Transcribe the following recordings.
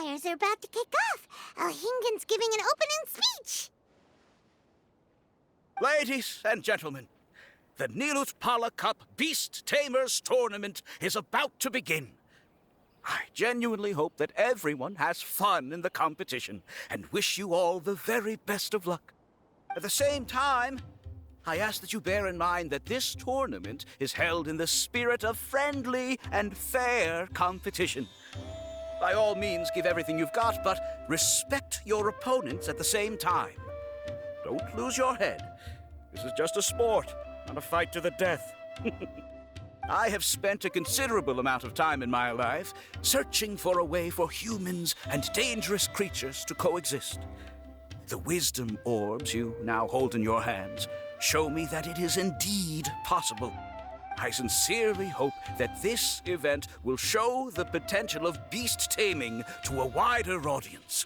qualifiers are about to kick off. Alhingen's giving an opening speech. Ladies and gentlemen, the Nilus Pala Cup Beast Tamers Tournament is about to begin. I genuinely hope that everyone has fun in the competition and wish you all the very best of luck. At the same time, I ask that you bear in mind that this tournament is held in the spirit of friendly and fair competition. By all means, give everything you've got, but respect your opponents at the same time. Don't lose your head. This is just a sport, not a fight to the death. I have spent a considerable amount of time in my life searching for a way for humans and dangerous creatures to coexist. The wisdom orbs you now hold in your hands show me that it is indeed possible. I sincerely hope that this event will show the potential of beast taming to a wider audience.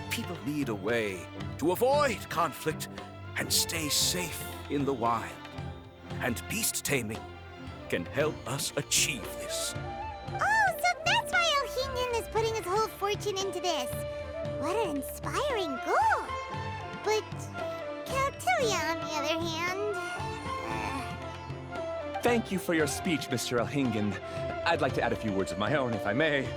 People need a way to avoid conflict and stay safe in the wild. And beast taming can help us achieve this. Oh, so that's why Alhingen is putting his whole fortune into this. What an inspiring goal. But Caltilia, on the other hand... Thank you for your speech, Mr. Alhingen. I'd like to add a few words of my own, if I may.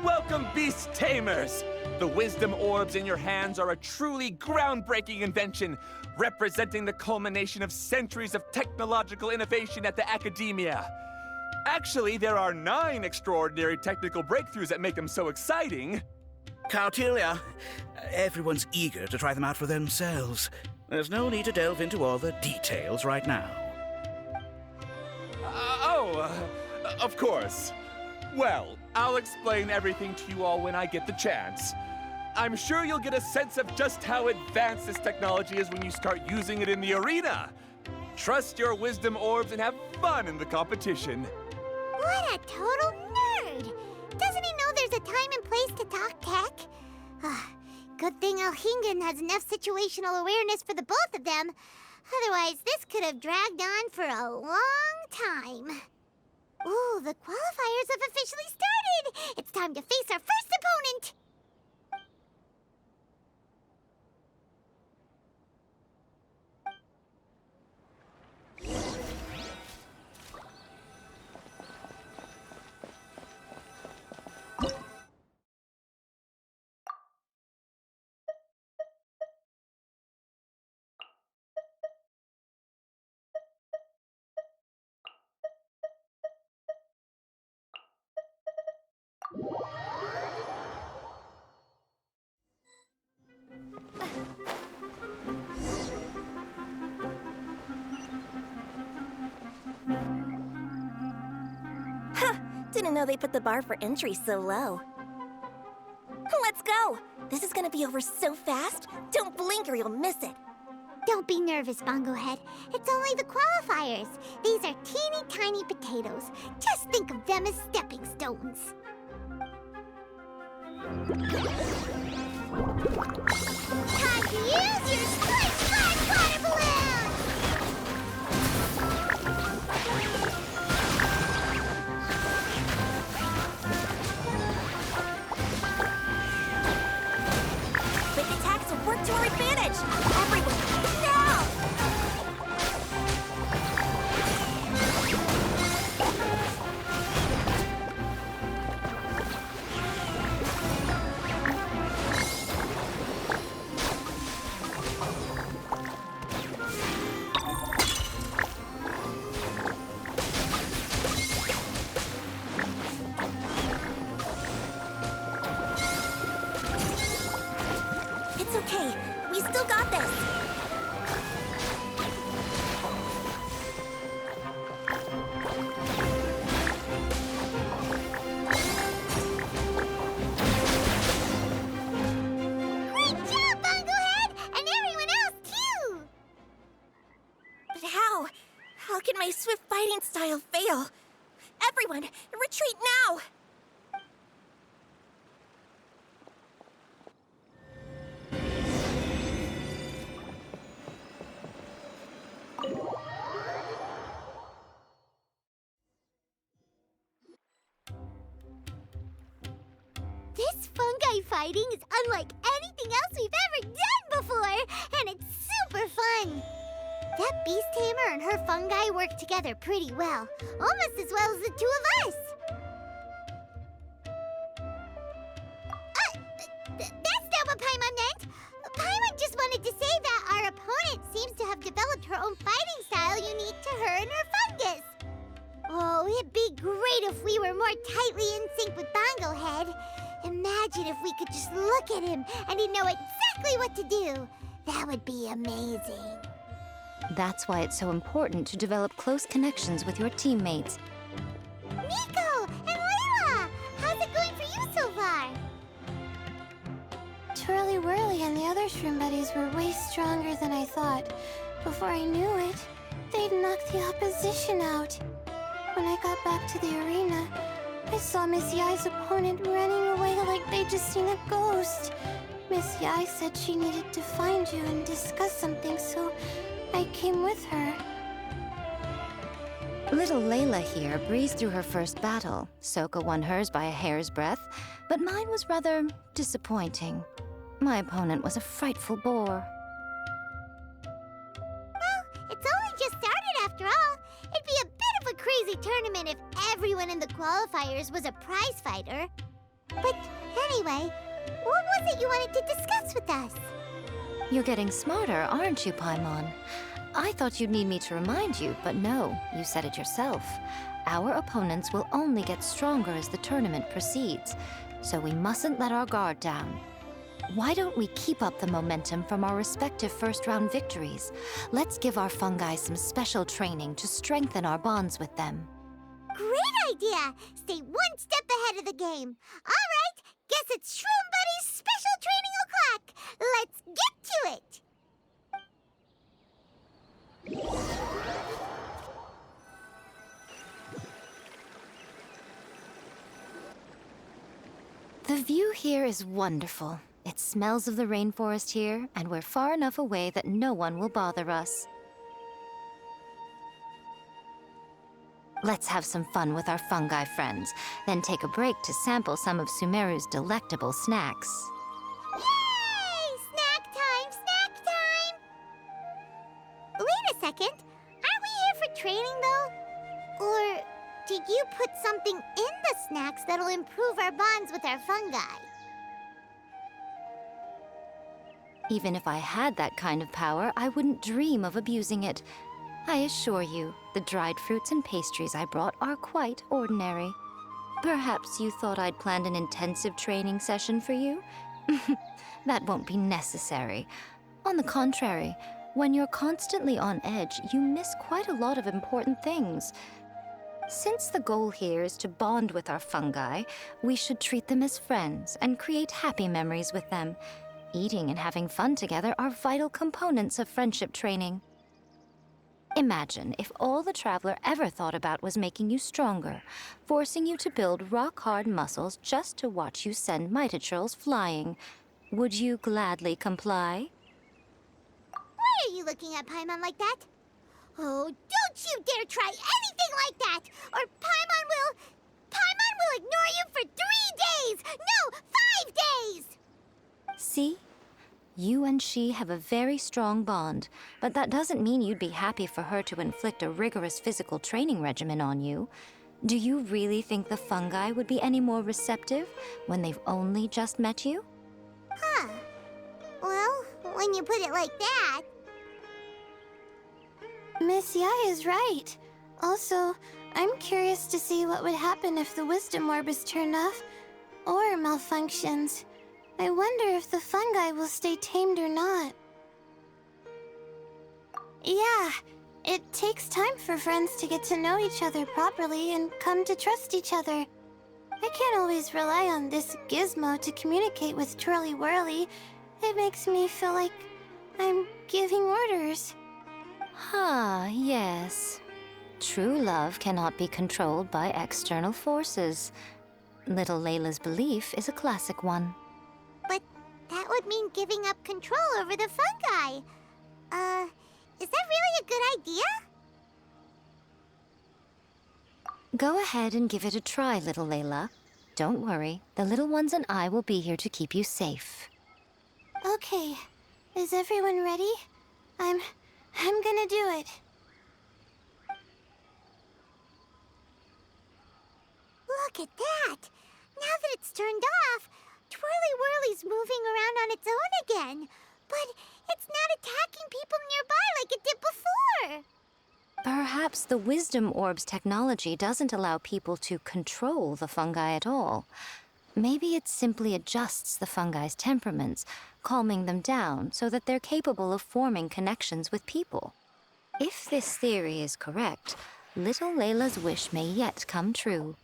Welcome, Beast Tamers! The wisdom orbs in your hands are a truly groundbreaking invention, representing the culmination of centuries of technological innovation at the academia. Actually, there are 9 extraordinary technical breakthroughs that make them so exciting. Caltilia, everyone's eager to try them out for themselves. There's no need to delve into all the details right now. Of course. Well, I'll explain everything to you all when I get the chance. I'm sure you'll get a sense of just how advanced this technology is when you start using it in the arena. Trust your wisdom orbs and have fun in the competition. What a total nerd! Doesn't he know there's a time and place to talk tech? Good thing Alhingen has enough situational awareness for the both of them. Otherwise, this could have dragged on for a long time. Ooh, the qualifiers have officially started! It's time to face our first opponent! Didn't know they put the bar for entry so low. Let's go! This is gonna be over so fast, don't blink or you'll miss it. Don't be nervous, Bongo Head. It's only the qualifiers. These are teeny tiny potatoes. Just think of them as stepping stones. Time to use your Splish Splash Water Balloon! Quick attacks will work to our advantage! Everyone, now! It's okay. We still got this. Great job, Bongo Head! And everyone else, too! But how? How can my swift fighting style fail? Everyone, retreat now! fighting is unlike anything else we've ever done before, and it's super fun. That beast tamer and her fungi work together pretty well, almost as well as the two of us. That's not what Paimon meant. Paimon just wanted to say that our opponent seems to have developed her own fighting style unique to her and her fungus. Oh, it'd be great if we were more tightly in sync with Bongo Head. Imagine if we could just look at him and he'd know exactly what to do. That would be amazing. That's why it's so important to develop close connections with your teammates. Nico and Layla! How's it going for you so far? Twirly Whirly and the other shroom buddies were way stronger than I thought. Before I knew it, they'd knocked the opposition out. When I got back to the arena, I saw Miss Yai's opponent running away like they'd just seen a ghost. Miss Yai said she needed to find you and discuss something, so I came with her. Little Layla here breezed through her first battle. Soka won hers by a hair's breadth, but mine was rather disappointing. My opponent was a frightful bore. Well, it's only just started after all. It'd be a bit of a crazy tournament if everyone in the qualifiers was a prize fighter. But anyway, what was it you wanted to discuss with us? You're getting smarter, aren't you, Paimon? I thought you'd need me to remind you, but no, you said it yourself. Our opponents will only get stronger as the tournament proceeds, so we mustn't let our guard down. Why don't we keep up the momentum from our respective first-round victories? Let's give our fungi some special training to strengthen our bonds with them. Great idea! Stay one step ahead of the game. All right, guess it's Shroom Buddy's special training o'clock. Let's get to it! The view here is wonderful. It smells of the rainforest here, and we're far enough away that no one will bother us. Let's have some fun with our fungi friends, then take a break to sample some of Sumeru's delectable snacks. Yay! Snack time! Snack time! Wait a second. Aren't we here for training, though? Or did you put something in the snacks that'll improve our bonds with our fungi? Even if I had that kind of power, I wouldn't dream of abusing it. I assure you, the dried fruits and pastries I brought are quite ordinary. Perhaps you thought I'd planned an intensive training session for you? That won't be necessary. On the contrary, when you're constantly on edge, you miss quite a lot of important things. Since the goal here is to bond with our fungi, we should treat them as friends and create happy memories with them. Eating and having fun together are vital components of friendship training. Imagine if all the Traveler ever thought about was making you stronger, forcing you to build rock-hard muscles just to watch you send Mitatrolls flying. Would you gladly comply? Why are you looking at Paimon like that? Oh, don't you dare try anything like that, or Paimon will ignore you for 3 days! No, 5 days! See? You and she have a very strong bond, but that doesn't mean you'd be happy for her to inflict a rigorous physical training regimen on you. Do you really think the fungi would be any more receptive when they've only just met you? Huh. Well, when you put it like that... Miss Yai is right. Also, I'm curious to see what would happen if the wisdom orb is turned off or malfunctions. I wonder if the fungi will stay tamed or not. Yeah, it takes time for friends to get to know each other properly and come to trust each other. I can't always rely on this gizmo to communicate with Twirly Whirly. It makes me feel like I'm giving orders. Ah, yes. True love cannot be controlled by external forces. Little Layla's belief is a classic one. But that would mean giving up control over the fungi. Is that really a good idea? Go ahead and give it a try, little Layla. Don't worry. The little ones and I will be here to keep you safe. Okay. Is everyone ready? I'm gonna do it. Look at that! Now that it's turned off, Twirly Whirly's moving around on its own again. But it's not attacking people nearby like it did before. Perhaps the Wisdom Orb's technology doesn't allow people to control the fungi at all. Maybe it simply adjusts the fungi's temperaments, calming them down so that they're capable of forming connections with people. If this theory is correct, little Layla's wish may yet come true.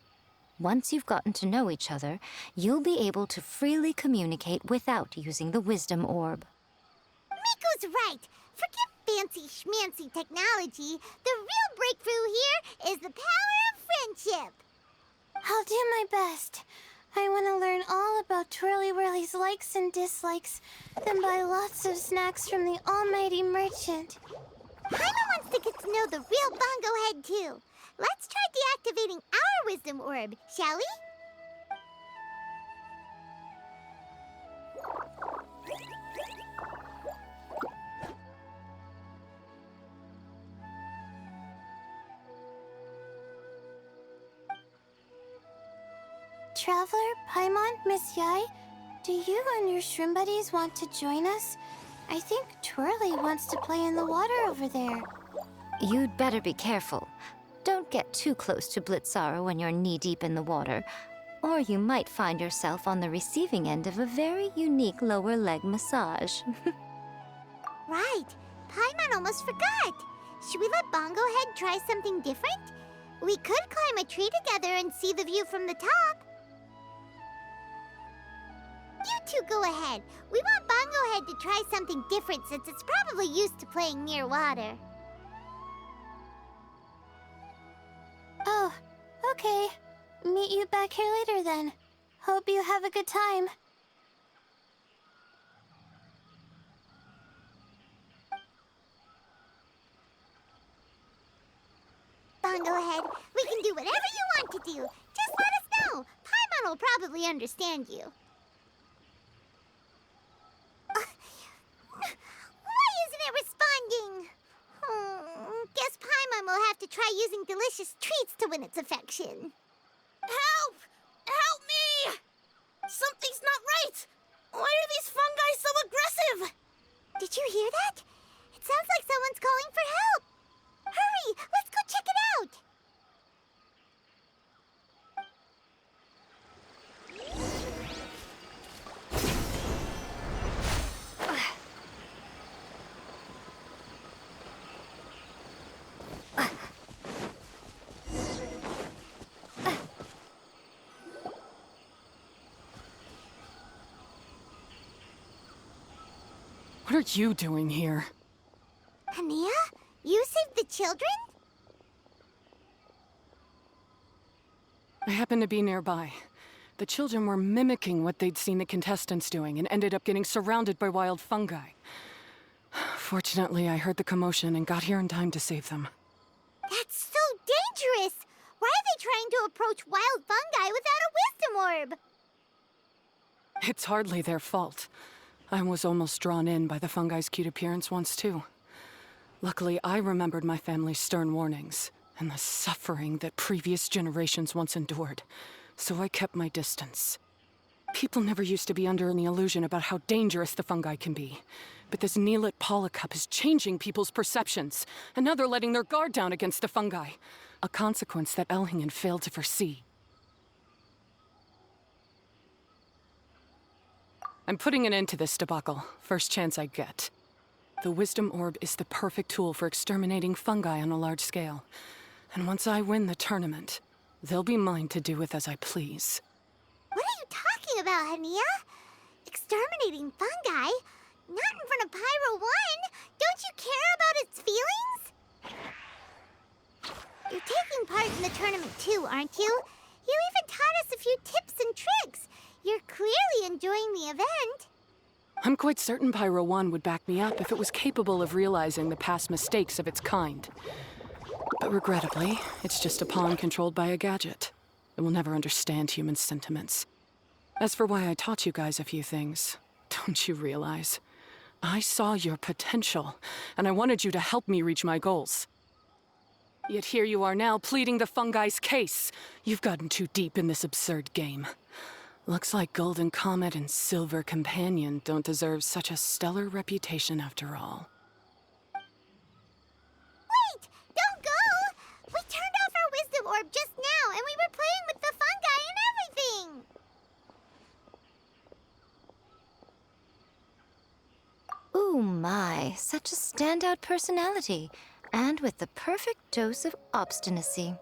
Once you've gotten to know each other, you'll be able to freely communicate without using the Wisdom Orb. Miko's right. Forget fancy schmancy technology. The real breakthrough here is the power of friendship. I'll do my best. I want to learn all about Twirly Whirly's likes and dislikes, then buy lots of snacks from the almighty merchant. Paimon wants to get to know the real Bongo Head, too. Let's try deactivating our Wisdom Orb, shall we? Traveler, Paimon, Miss Yai, do you and your shrimp buddies want to join us? I think Twirly wants to play in the water over there. You'd better be careful. Don't get too close to Blitzara when you're knee-deep in the water, or you might find yourself on the receiving end of a very unique lower leg massage. Right. Paimon almost forgot. Should we let Bongo Head try something different? We could climb a tree together and see the view from the top. You two go ahead. We want Bongo Head to try something different since it's probably used to playing near water. Oh, okay. Meet you back here later then. Hope you have a good time. Bongo Head, we can do whatever you want to do. Just let us know. Paimon will probably understand you. Why isn't it responding? Guess Paimon will have to try using delicious treats to win its affection. Help! Help me! Something's not right! Why are these fungi so aggressive? Did you hear that? It sounds like someone's calling for help. Hurry, let's go check it out. What are you doing here? Hania, you saved the children? I happened to be nearby. The children were mimicking what they'd seen the contestants doing and ended up getting surrounded by wild fungi. Fortunately, I heard the commotion and got here in time to save them. That's so dangerous! Why are they trying to approach wild fungi without a wisdom orb? It's hardly their fault. I was almost drawn in by the fungi's cute appearance once, too. Luckily, I remembered my family's stern warnings and the suffering that previous generations once endured, so I kept my distance. People never used to be under any illusion about how dangerous the fungi can be, but this Neelit Polycup is changing people's perceptions, and now they're letting their guard down against the fungi, a consequence that Elhingen failed to foresee. I'm putting an end to this debacle, first chance I get. The Wisdom Orb is the perfect tool for exterminating fungi on a large scale. And once I win the tournament, they'll be mine to do with as I please. What are you talking about, Hania? Exterminating fungi? Not in front of Pyro 1! Don't you care about its feelings? You're taking part in the tournament too, aren't you? You even taught us a few tips and tricks. You're clearly enjoying the event. I'm quite certain Pyro 1 would back me up if it was capable of realizing the past mistakes of its kind. But regrettably, it's just a pawn controlled by a gadget. It will never understand human sentiments. As for why I taught you guys a few things, don't you realize? I saw your potential, and I wanted you to help me reach my goals. Yet here you are now, pleading the fungi's case. You've gotten too deep in this absurd game. Looks like Golden Comet and Silver Companion don't deserve such a stellar reputation after all. Wait! Don't go! We turned off our wisdom orb just now, and we were playing with the fungi and everything! Ooh my, such a standout personality, and with the perfect dose of obstinacy.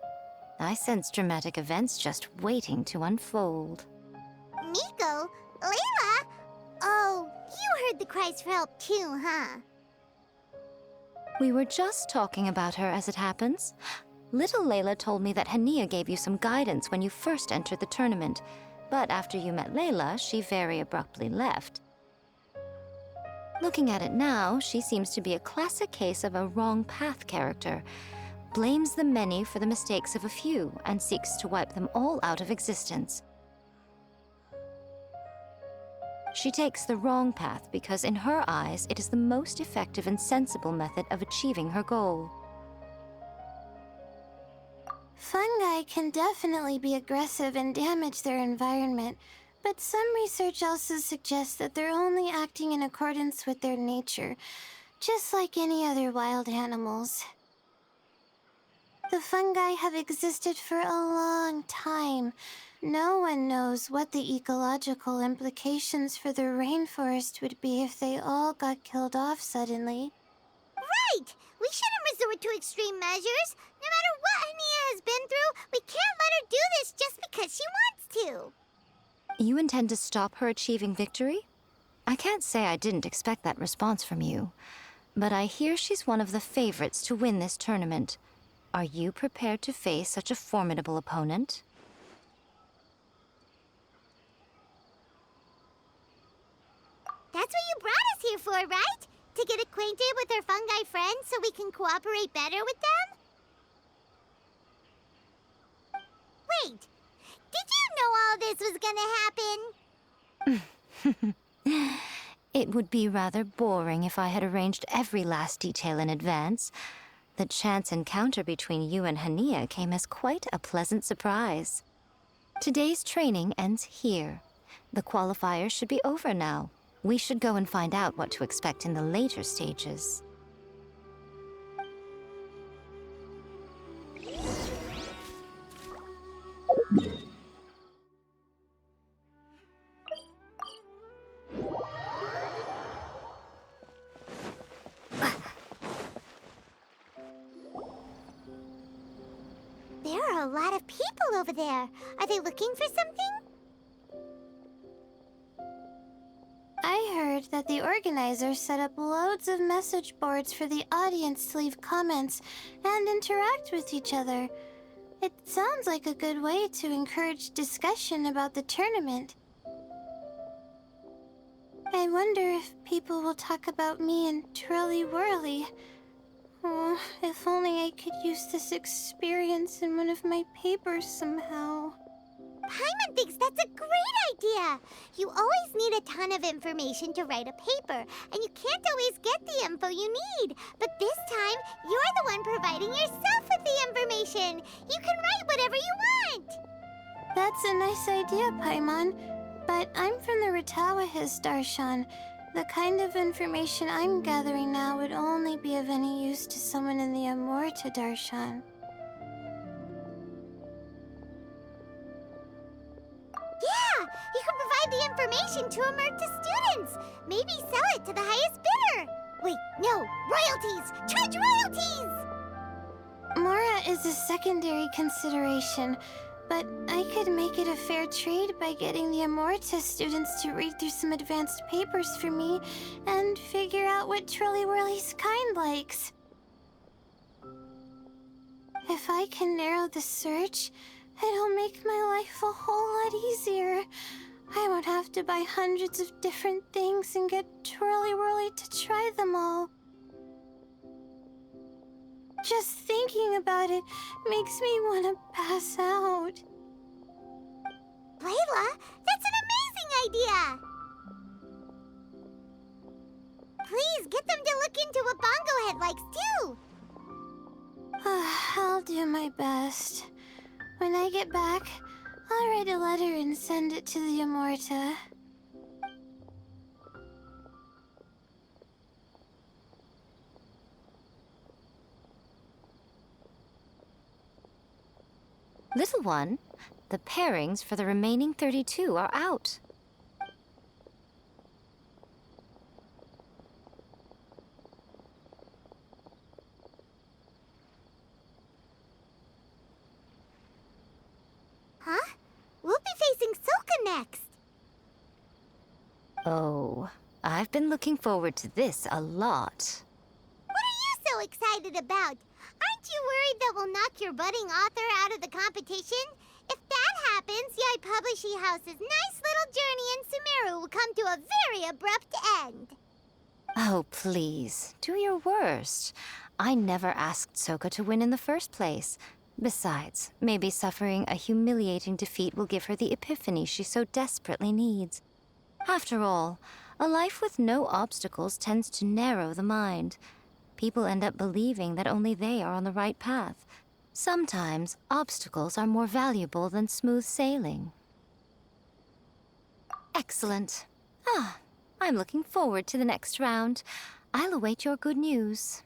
I sense dramatic events just waiting to unfold. Miko? Layla? Oh, you heard the cries for help too, huh? We were just talking about her as it happens. Little Layla told me that Hania gave you some guidance when you first entered the tournament, but after you met Layla, she very abruptly left. Looking at it now, she seems to be a classic case of a wrong path character. Blames the many for the mistakes of a few and seeks to wipe them all out of existence. She takes the wrong path because in her eyes, it is the most effective and sensible method of achieving her goal. Fungi can definitely be aggressive and damage their environment, but some research also suggests that they're only acting in accordance with their nature, just like any other wild animals. The fungi have existed for a long time. No one knows what the ecological implications for the rainforest would be if they all got killed off suddenly. Right! We shouldn't resort to extreme measures. No matter what Hania has been through, we can't let her do this just because she wants to. You intend to stop her achieving victory? I can't say I didn't expect that response from you, but I hear she's one of the favorites to win this tournament. Are you prepared to face such a formidable opponent? That's what you brought us here for, right? To get acquainted with our fungi friends so we can cooperate better with them? Wait, did you know all this was gonna happen? It would be rather boring if I had arranged every last detail in advance. The chance encounter between you and Hania came as quite a pleasant surprise. Today's training ends here. The qualifiers should be over now. We should go and find out what to expect in the later stages. There are a lot of people over there. Are they looking for something? I heard that the organizers set up loads of message boards for the audience to leave comments and interact with each other. It sounds like a good way to encourage discussion about the tournament. I wonder if people will talk about me and Twirly Whirly. Oh, if only I could use this experience in one of my papers somehow. Paimon thinks that's a great idea. You always need a ton of information to write a paper, and you can't always get the info you need. But this time, you're the one providing yourself with the information. You can write whatever you want. That's a nice idea, Paimon. But I'm from the Ratawahiz, Darshan. The kind of information I'm gathering now would only be of any use to someone in the Amorta, Darshan. Yeah, you can provide the information to Amorta students. Maybe sell it to the highest bidder. Wait, no, royalties! Charge royalties! Mora is a secondary consideration, but I could make it a fair trade by getting the Amorta students to read through some advanced papers for me and figure out what Twirly Whirly's kind likes. If I can narrow the search, it'll make my life a whole lot easier. I won't have to buy hundreds of different things and get Twirly Whirly to try them all. Just thinking about it makes me want to pass out. Layla, that's an amazing idea! Please, get them to look into what Bongo Head likes, too! I'll do my best. When I get back, I'll write a letter and send it to the Amorta. Little one, the pairings for the remaining 32 are out. Huh? We'll be facing Soka next! Oh, I've been looking forward to this a lot. What are you so excited about? Aren't you worried that we'll knock your budding author out of the competition? If that happens, Yai Publishing House's nice little journey in Sumeru will come to a very abrupt end. Oh, please, do your worst. I never asked Soka to win in the first place. Besides, maybe suffering a humiliating defeat will give her the epiphany she so desperately needs. After all, a life with no obstacles tends to narrow the mind. People end up believing that only they are on the right path. Sometimes, obstacles are more valuable than smooth sailing. Excellent. I'm looking forward to the next round. I'll await your good news.